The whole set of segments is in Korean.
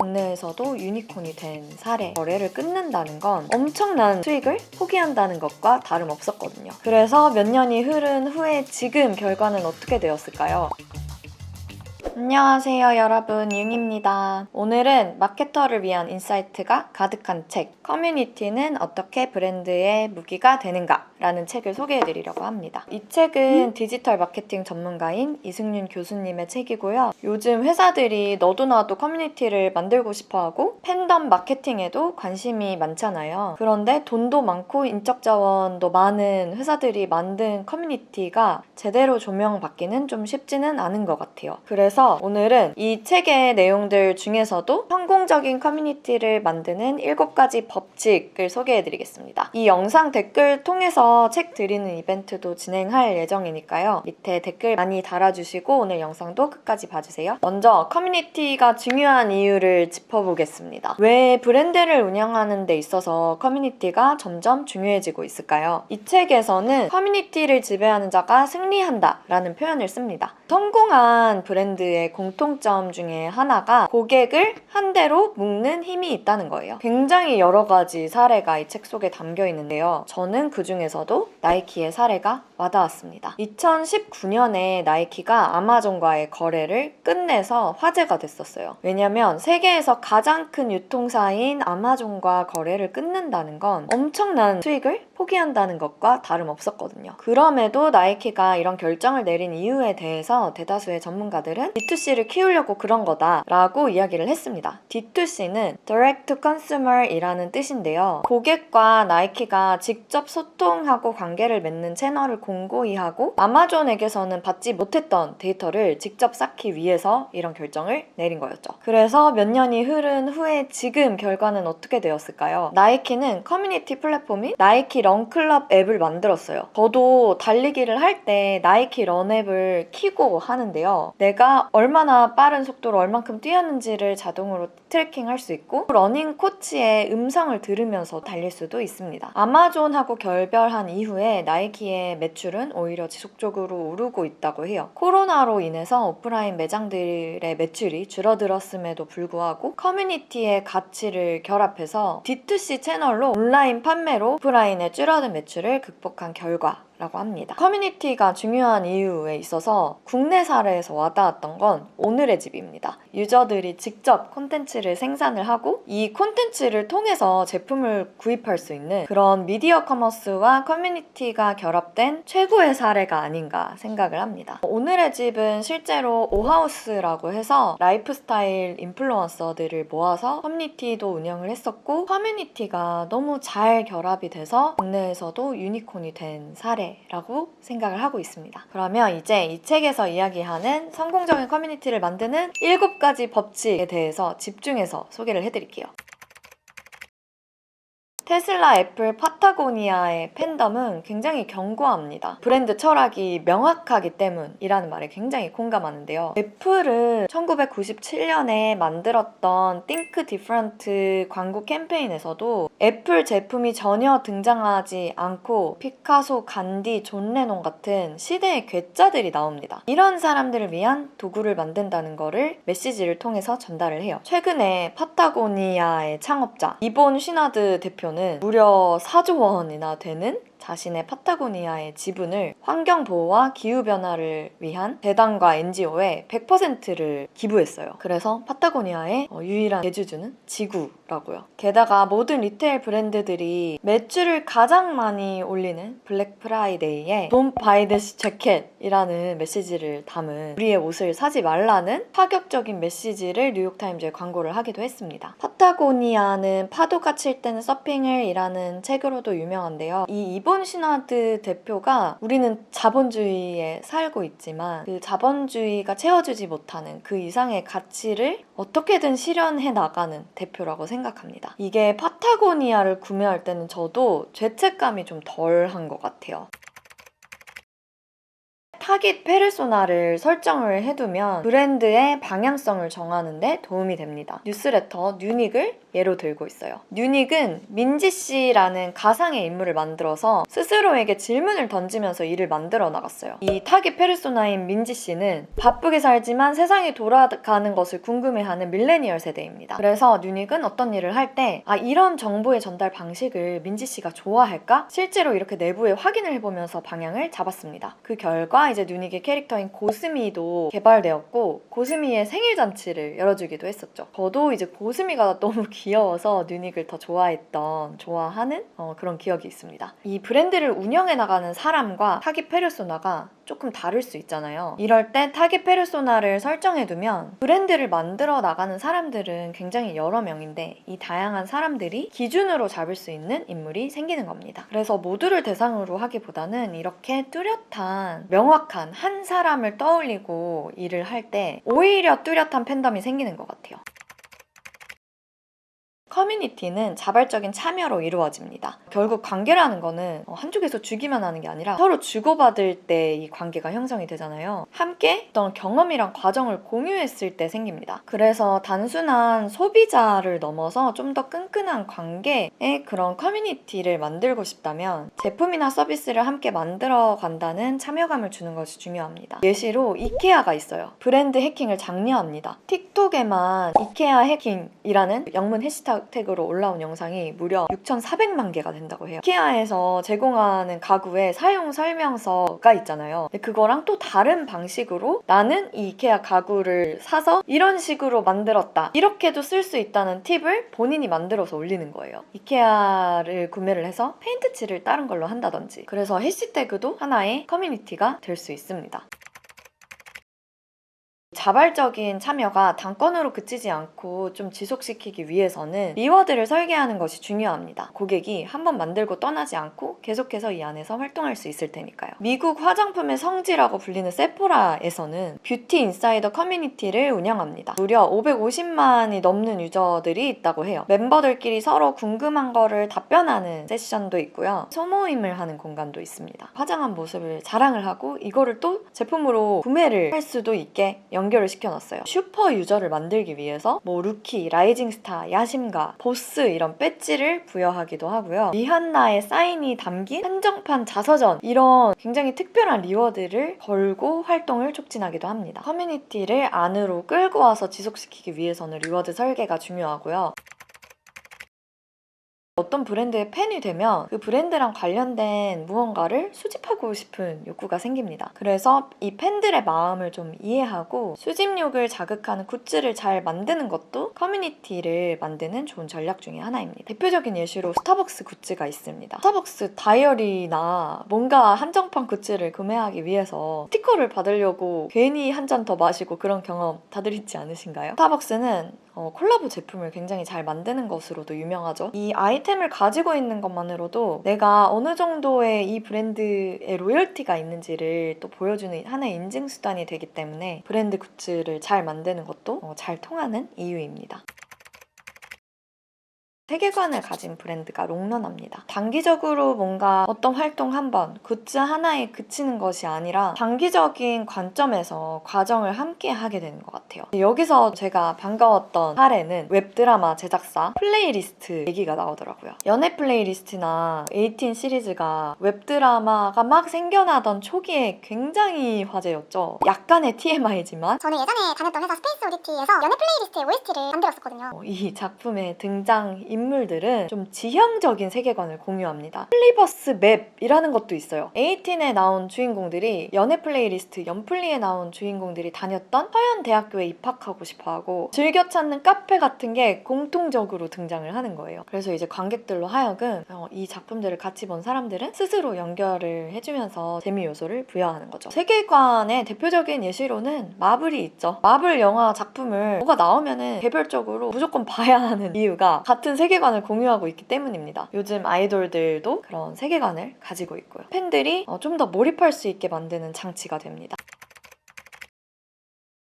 국내에서도 유니콘이 된 사례, 거래를 끊는다는 건 엄청난 수익을 포기한다는 것과 다름없었거든요. 그래서 몇 년이 흐른 후에 지금 결과는 어떻게 되었을까요? 안녕하세요 여러분, 융입니다. 오늘은 마케터를 위한 인사이트가 가득한 책, 커뮤니티는 어떻게 브랜드의 무기가 되는가? 라는 책을 소개해드리려고 합니다. 이 책은 디지털 마케팅 전문가인 이승윤 교수님의 책이고요. 요즘 회사들이 너도 나도 커뮤니티를 만들고 싶어하고 팬덤 마케팅에도 관심이 많잖아요. 그런데 돈도 많고 인적 자원도 많은 회사들이 만든 커뮤니티가 제대로 조명받기는 좀 쉽지는 않은 것 같아요. 그래서 오늘은 이 책의 내용들 중에서도 성공적인 커뮤니티를 만드는 7가지 법칙을 소개해드리겠습니다. 이 영상 댓글 통해서 책 드리는 이벤트도 진행할 예정이니까요. 밑에 댓글 많이 달아주시고 오늘 영상도 끝까지 봐주세요. 먼저 커뮤니티가 중요한 이유를 짚어보겠습니다. 왜 브랜드를 운영하는 데 있어서 커뮤니티가 점점 중요해지고 있을까요? 이 책에서는 커뮤니티를 지배하는 자가 승리한다 라는 표현을 씁니다. 성공한 브랜드의 공통점 중에 하나가 고객을 한 대로 묶는 힘이 있다는 거예요. 굉장히 여러 가지 사례가 이 책 속에 담겨 있는데요. 저는 그 중에서도 나이키의 사례가 와닿았습니다. 2019년에 나이키가 아마존과의 거래를 끝내서 화제가 됐었어요. 왜냐면 세계에서 가장 큰 유통사인 아마존과 거래를 끊는다는 건 엄청난 수익을 포기한다는 것과 다름없었거든요. 그럼에도 나이키가 이런 결정을 내린 이유에 대해서 대다수의 전문가들은 D2C를 키우려고 그런 거다 라고 이야기를 했습니다. D2C는 Direct to Consumer 이라는 뜻인데요. 고객과 나이키가 직접 소통하고 관계를 맺는 채널을 공고히 하고 아마존에게서는 받지 못했던 데이터를 직접 쌓기 위해서 이런 결정을 내린 거였죠. 그래서 몇 년이 흐른 후에 지금 결과는 어떻게 되었을까요? 나이키는 커뮤니티 플랫폼인 나이키 런클럽 앱을 만들었어요. 저도 달리기를 할 때 나이키 런 앱을 키고 하는데요. 내가 얼마나 빠른 속도로 얼만큼 뛰었는지를 자동으로 트래킹할 수 있고 러닝 코치의 음성을 들으면서 달릴 수도 있습니다. 아마존하고 결별한 이후에 나이키의 매출은 오히려 지속적으로 오르고 있다고 해요. 코로나로 인해서 오프라인 매장들의 매출이 줄어들었음에도 불구하고 커뮤니티의 가치를 결합해서 D2C 채널로 온라인 판매로 오프라인의 줄어든 매출을 극복한 결과라고 합니다. 커뮤니티가 중요한 이유에 있어서 국내 사례에서 와닿았던 건 오늘의 집입니다. 유저들이 직접 콘텐츠를 생산을 하고 이 콘텐츠를 통해서 제품을 구입할 수 있는 그런 미디어 커머스와 커뮤니티가 결합된 최고의 사례가 아닌가 생각을 합니다. 오늘의 집은 실제로 오하우스라고 해서 라이프스타일 인플루언서들을 모아서 커뮤니티도 운영을 했었고 커뮤니티가 너무 잘 결합이 돼서 국내에서도 유니콘이 된 사례라고 생각을 하고 있습니다. 그러면 이제 이 책에서 이야기하는 성공적인 커뮤니티를 만드는 7가지 법칙에 대해서 집중해서 소개를 해드릴게요. 테슬라, 애플, 파타고니아의 팬덤은 굉장히 견고합니다. 브랜드 철학이 명확하기 때문이라는 말에 굉장히 공감하는데요. 애플은 1997년에 만들었던 Think Different 광고 캠페인에서도 애플 제품이 전혀 등장하지 않고 피카소, 간디, 존 레논 같은 시대의 괴짜들이 나옵니다. 이런 사람들을 위한 도구를 만든다는 거를 메시지를 통해서 전달을 해요. 최근에 파타고니아의 창업자 이본 쉬나드 대표는 무려 4조 원이나 되는 자신의 파타고니아의 지분을 환경보호와 기후변화를 위한 재단과 NGO에 100%를 기부했어요. 그래서 파타고니아의 유일한 대주주는 지구라고요. 게다가 모든 리테일 브랜드들이 매출을 가장 많이 올리는 블랙 프라이데이에 Don't buy this jacket 이라는 메시지를 담은 우리의 옷을 사지 말라는 파격적인 메시지를 뉴욕타임즈에 광고를 하기도 했습니다. 파타고니아는 파도가 칠 때는 서핑을 이라는 책으로도 유명한데요. 이 이본 쉬나드 대표가 우리는 자본주의에 살고 있지만 그 자본주의가 채워주지 못하는 그 이상의 가치를 어떻게든 실현해 나가는 대표라고 생각합니다. 이게 파타고니아를 구매할 때는 저도 죄책감이 좀 덜한 것 같아요. 타깃 페르소나를 설정을 해두면 브랜드의 방향성을 정하는데 도움이 됩니다. 뉴스레터 뉴닉을 예로 들고 있어요. 뉴닉은 민지 씨라는 가상의 인물을 만들어서 스스로에게 질문을 던지면서 일을 만들어 나갔어요. 이 타깃 페르소나인 민지 씨는 바쁘게 살지만 세상이 돌아가는 것을 궁금해하는 밀레니얼 세대입니다. 그래서 뉴닉은 어떤 일을 할 때 이런 정보의 전달 방식을 민지 씨가 좋아할까? 실제로 이렇게 내부에 확인을 해보면서 방향을 잡았습니다. 그 결과 이제 뉴닉의 캐릭터인 고스미도 개발되었고 고스미의 생일 잔치를 열어주기도 했었죠. 저도 이제 고스미가 너무 귀여워서 뉴닉을 더 좋아하는 그런 기억이 있습니다. 이 브랜드를 운영해 나가는 사람과 타깃 페르소나가 조금 다를 수 있잖아요. 이럴 때 타깃 페르소나를 설정해두면 브랜드를 만들어 나가는 사람들은 굉장히 여러 명인데 이 다양한 사람들이 기준으로 잡을 수 있는 인물이 생기는 겁니다. 그래서 모두를 대상으로 하기보다는 이렇게 뚜렷한 명확한 한 사람을 떠올리고 일을 할 때 오히려 뚜렷한 팬덤이 생기는 것 같아요. 커뮤니티는 자발적인 참여로 이루어집니다. 결국 관계라는 거는 한쪽에서 주기만 하는 게 아니라 서로 주고받을 때 이 관계가 형성이 되잖아요. 함께 어떤 경험이랑 과정을 공유했을 때 생깁니다. 그래서 단순한 소비자를 넘어서 좀 더 끈끈한 관계의 그런 커뮤니티를 만들고 싶다면 제품이나 서비스를 함께 만들어 간다는 참여감을 주는 것이 중요합니다. 예시로 이케아가 있어요. 브랜드 해킹을 장려합니다. 틱톡에만 이케아 해킹이라는 영문 해시태그로 올라온 영상이 무려 6,400만 개가 된다고 해요. 이케아에서 제공하는 가구에 사용 설명서가 있잖아요. 근데 그거랑 또 다른 방식으로 나는 이 이케아 가구를 사서 이런 식으로 만들었다. 이렇게도 쓸 수 있다는 팁을 본인이 만들어서 올리는 거예요. 이케아를 구매를 해서 페인트칠을 다른 걸로 한다든지. 그래서 해시태그도 하나의 커뮤니티가 될 수 있습니다. 자발적인 참여가 단건으로 그치지 않고 좀 지속시키기 위해서는 리워드를 설계하는 것이 중요합니다. 고객이 한번 만들고 떠나지 않고 계속해서 이 안에서 활동할 수 있을 테니까요. 미국 화장품의 성지라고 불리는 세포라에서는 뷰티 인사이더 커뮤니티를 운영합니다. 무려 550만이 넘는 유저들이 있다고 해요. 멤버들끼리 서로 궁금한 거를 답변하는 세션도 있고요. 소모임을 하는 공간도 있습니다. 화장한 모습을 자랑을 하고 이거를 또 제품으로 구매를 할 수도 있게 연결을 시켜놨어요. 슈퍼 유저를 만들기 위해서 루키, 라이징 스타, 야심가, 보스 이런 배지를 부여하기도 하고요. 리한나의 사인이 담긴 한정판 자서전 이런 굉장히 특별한 리워드를 걸고 활동을 촉진하기도 합니다. 커뮤니티를 안으로 끌고 와서 지속시키기 위해서는 리워드 설계가 중요하고요. 어떤 브랜드의 팬이 되면 그 브랜드랑 관련된 무언가를 수집하고 싶은 욕구가 생깁니다. 그래서 이 팬들의 마음을 좀 이해하고 수집욕을 자극하는 굿즈를 잘 만드는 것도 커뮤니티를 만드는 좋은 전략 중에 하나입니다. 대표적인 예시로 스타벅스 굿즈가 있습니다. 스타벅스 다이어리나 뭔가 한정판 굿즈를 구매하기 위해서 스티커를 받으려고 괜히 한 잔 더 마시고 그런 경험 다들 있지 않으신가요? 스타벅스는 콜라보 제품을 굉장히 잘 만드는 것으로도 유명하죠. 이 아이템을 가지고 있는 것만으로도 내가 어느 정도의 이 브랜드의 로열티가 있는지를 또 보여주는 하나의 인증수단이 되기 때문에 브랜드 굿즈를 잘 만드는 것도 잘 통하는 이유입니다. 세계관을 가진 브랜드가 롱런합니다. 단기적으로 뭔가 어떤 활동 한번 굿즈 하나에 그치는 것이 아니라 장기적인 관점에서 과정을 함께 하게 되는 것 같아요. 여기서 제가 반가웠던 사례는 웹드라마 제작사 플레이리스트 얘기가 나오더라고요. 연애 플레이리스트나 18 시리즈가 웹드라마가 막 생겨나던 초기에 굉장히 화제였죠. 약간의 TMI지만 저는 예전에 다녔던 회사 스페이스 오디티에서 연애 플레이리스트의 OST를 만들었었거든요. 이 작품의 등장 인물들은 좀 지형적인 세계관을 공유합니다. 플리버스 맵이라는 것도 있어요. 18에 나온 주인공들이 연애 플레이리스트 연플리에 나온 주인공들이 다녔던 서현대학교에 입학하고 싶어하고 즐겨 찾는 카페 같은 게 공통적으로 등장을 하는 거예요. 그래서 이제 관객들로 하여금 이 작품들을 같이 본 사람들은 스스로 연결을 해주면서 재미 요소를 부여하는 거죠. 세계관의 대표적인 예시로는 마블이 있죠. 마블 영화 작품을 뭐가 나오면은 개별적으로 무조건 봐야 하는 이유가 같은 세계관을 공유하고 있기 때문입니다. 요즘 아이돌들도 그런 세계관을 가지고 있고요. 팬들이 좀 더 몰입할 수 있게 만드는 장치가 됩니다.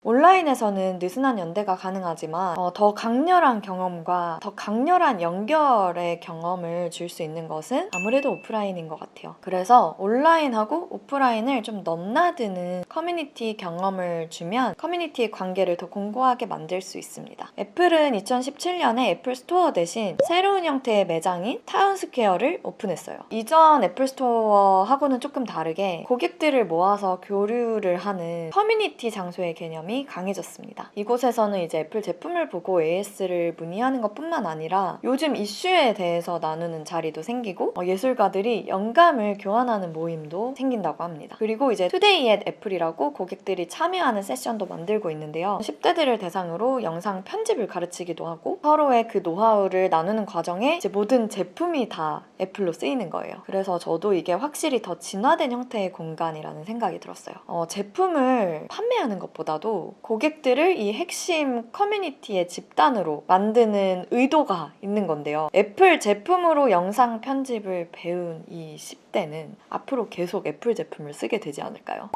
온라인에서는 느슨한 연대가 가능하지만 더 강렬한 경험과 더 강렬한 연결의 경험을 줄 수 있는 것은 아무래도 오프라인인 것 같아요. 그래서 온라인하고 오프라인을 좀 넘나드는 커뮤니티 경험을 주면 커뮤니티의 관계를 더 공고하게 만들 수 있습니다. 애플은 2017년에 애플 스토어 대신 새로운 형태의 매장인 타운스퀘어를 오픈했어요. 이전 애플 스토어하고는 조금 다르게 고객들을 모아서 교류를 하는 커뮤니티 장소의 개념이 강해졌습니다. 이곳에서는 이제 애플 제품을 보고 AS를 문의하는 것뿐만 아니라 요즘 이슈에 대해서 나누는 자리도 생기고 예술가들이 영감을 교환하는 모임도 생긴다고 합니다. 그리고 이제 투데이 앳 애플이라고 고객들이 참여하는 세션도 만들고 있는데요. 10대들을 대상으로 영상 편집을 가르치기도 하고 서로의 그 노하우를 나누는 과정에 이제 모든 제품이 다 애플로 쓰이는 거예요. 그래서 저도 이게 확실히 더 진화된 형태의 공간이라는 생각이 들었어요. 제품을 판매하는 것보다도 고객들을 이 핵심 커뮤니티의 집단으로 만드는 의도가 있는 건데요. 애플 제품으로 영상 편집을 배운 이 10대는 앞으로 계속 애플 제품을 쓰게 되지 않을까요?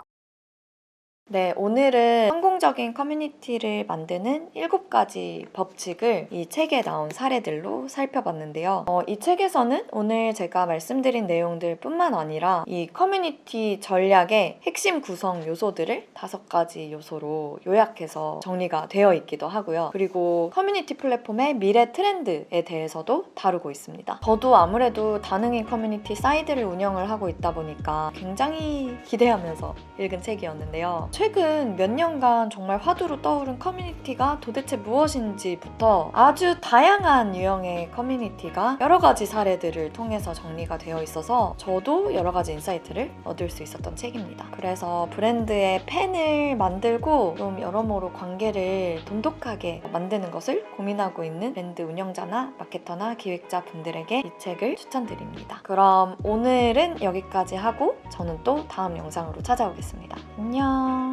네, 오늘은 성공적인 커뮤니티를 만드는 7가지 법칙을 이 책에 나온 사례들로 살펴봤는데요. 이 책에서는 오늘 제가 말씀드린 내용들 뿐만 아니라 이 커뮤니티 전략의 핵심 구성 요소들을 5가지 요소로 요약해서 정리가 되어 있기도 하고요. 그리고 커뮤니티 플랫폼의 미래 트렌드에 대해서도 다루고 있습니다. 저도 아무래도 다능인 커뮤니티 사이트를 운영을 하고 있다 보니까 굉장히 기대하면서 읽은 책이었는데요. 최근 몇 년간 정말 화두로 떠오른 커뮤니티가 도대체 무엇인지부터 아주 다양한 유형의 커뮤니티가 여러 가지 사례들을 통해서 정리가 되어 있어서 저도 여러 가지 인사이트를 얻을 수 있었던 책입니다. 그래서 브랜드의 팬을 만들고 좀 여러모로 관계를 돈독하게 만드는 것을 고민하고 있는 브랜드 운영자나 마케터나 기획자 분들에게 이 책을 추천드립니다. 그럼 오늘은 여기까지 하고 저는 또 다음 영상으로 찾아오겠습니다. 안녕.